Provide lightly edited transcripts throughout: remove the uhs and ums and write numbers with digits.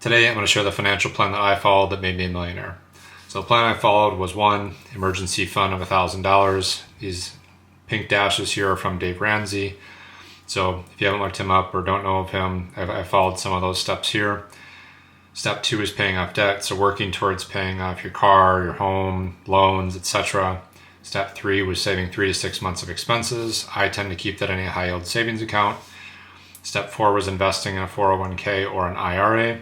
Today I'm going to share the financial plan that I followed that made me a millionaire. So the plan I followed was one, emergency fund of $1,000. These pink dashes here are from Dave Ramsey. So if you haven't looked him up or don't know of him, I followed some of those steps here. Step 2 is paying off debt, so working towards paying off your car, your home, loans, etc. Step 3 was saving 3 to 6 months of expenses. I tend to keep that in a high yield savings account. Step 4 was investing in a 401k or an IRA.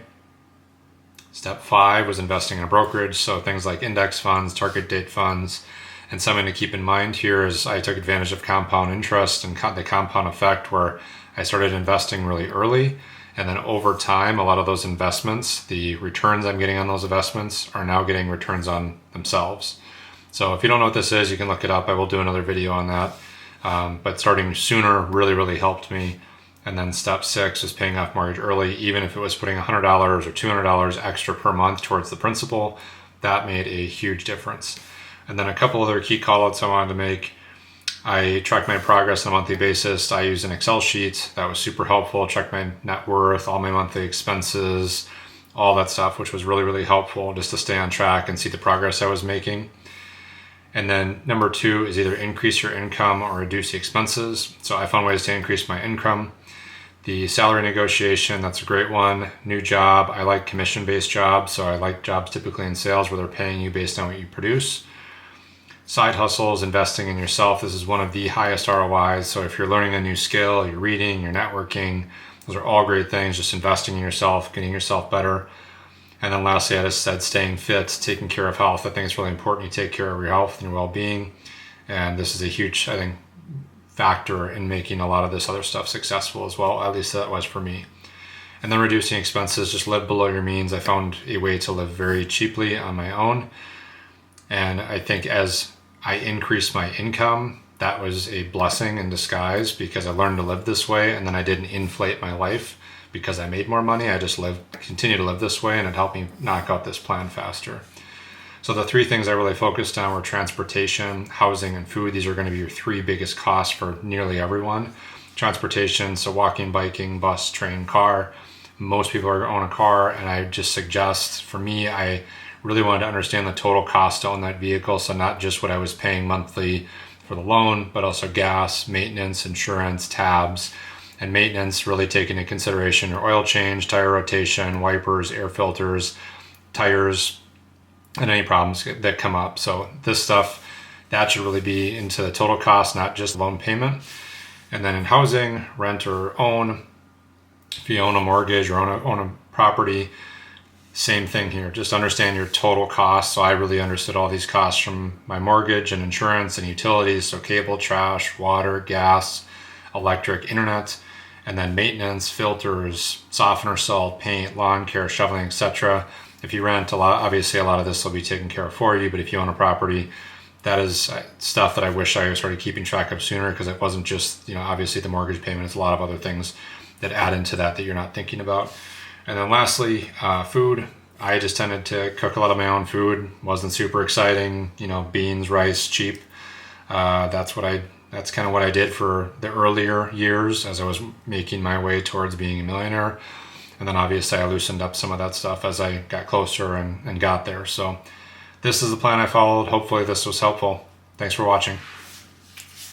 Step 5 was investing in a brokerage, so things like index funds, target date funds. And something to keep in mind here is I took advantage of compound interest and the compound effect, where I started investing really early. And then over time, a lot of those investments, the returns I'm getting on those investments are now getting returns on themselves. So if you don't know what this is, you can look it up. I will do another video on that. But starting sooner really helped me. And then step 6 is paying off mortgage early. Even if it was putting $100 or $200 extra per month towards the principal, that made a huge difference. And then a couple other key callouts I wanted to make. I track my progress on a monthly basis. I use an Excel sheet. That was super helpful. Check my net worth, all my monthly expenses, all that stuff, which was really helpful just to stay on track and see the progress I was making. And then number 2 is either increase your income or reduce the expenses. So I found ways to increase my income. The salary negotiation, that's a great one. New job, I like commission-based jobs, so I like jobs typically in sales where they're paying you based on what you produce. Side hustles, investing in yourself. This is one of the highest ROIs. So if you're learning a new skill, you're reading, you're networking, those are all great things. Just investing in yourself, getting yourself better. And then lastly, I just said staying fit, taking care of health. I think it's really important you take care of your health and your well-being. And this is a huge, I think, factor in making a lot of this other stuff successful as well. At least that was for me. And then reducing expenses, just live below your means. I found a way to live very cheaply on my own. And I think as I increased my income, that was a blessing in disguise, because I learned to live this way, and then I didn't inflate my life because I made more money. I just continue to live this way, and it helped me knock out this plan faster. So the 3 things I really focused on were transportation, housing, and food. These are going to be your 3 biggest costs for nearly everyone. Transportation, so walking, biking, bus, train, car. Most people are own a car, and I just suggest, for me, I really wanted to understand the total cost to own that vehicle. So not just what I was paying monthly for the loan, but also gas, maintenance, insurance, tabs, and maintenance, really taking into consideration your oil change, tire rotation, wipers, air filters, tires, and any problems that come up. So this stuff, that should really be into the total cost, not just loan payment. And then in housing, rent or own, if you own a mortgage or own a property, same thing here. Just understand your total costs. So I really understood all these costs from my mortgage and insurance and utilities. So cable, trash, water, gas, electric, internet, and then maintenance, filters, softener, salt, paint, lawn care, shoveling, etc. If you rent, obviously a lot of this will be taken care of for you. But if you own a property, that is stuff that I wish I started keeping track of sooner, because it wasn't just, obviously the mortgage payment. It's a lot of other things that add into that you're not thinking about. And then lastly, food. I just tended to cook a lot of my own food. Wasn't super exciting, beans, rice, cheap. That's kind of what I did for the earlier years as I was making my way towards being a millionaire. And then obviously I loosened up some of that stuff as I got closer and got there. So this is the plan I followed. Hopefully this was helpful. Thanks for watching.